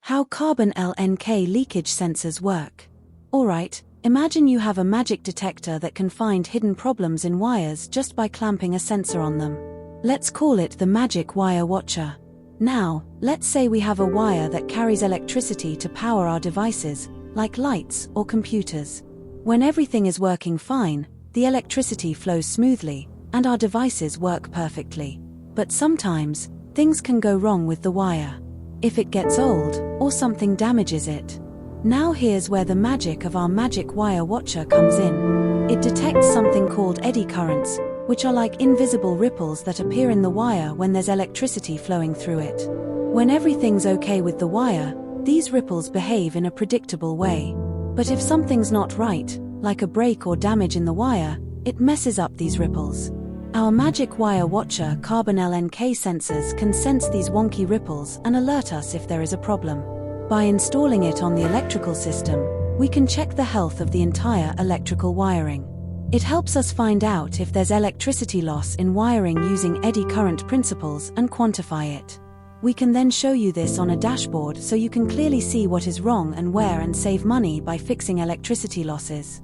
How CarbonLnk leakage sensors work. Alright, imagine you have a magic detector that can find hidden problems in wires just by clamping a sensor on them. Let's call it the Magic Wire Watcher. Now, let's say we have a wire that carries electricity to power our devices, like lights or computers. When everything is working fine, the electricity flows smoothly, and our devices work perfectly. But sometimes, things can go wrong with the wire. If it gets old, or something damages it. Now here's where the magic of our Magic Wire Watcher comes in. It detects something called eddy currents, which are like invisible ripples that appear in the wire when there's electricity flowing through it. When everything's okay with the wire, these ripples behave in a predictable way. But if something's not right, like a break or damage in the wire, it messes up these ripples. Our Magic Wire Watcher CarbonLnk sensors can sense these wonky ripples and alert us if there is a problem. By installing it on the electrical system, we can check the health of the entire electrical wiring. It helps us find out if there's electricity loss in wiring using eddy current principles and quantify it. We can then show you this on a dashboard so you can clearly see what is wrong and where and save money by fixing electricity losses.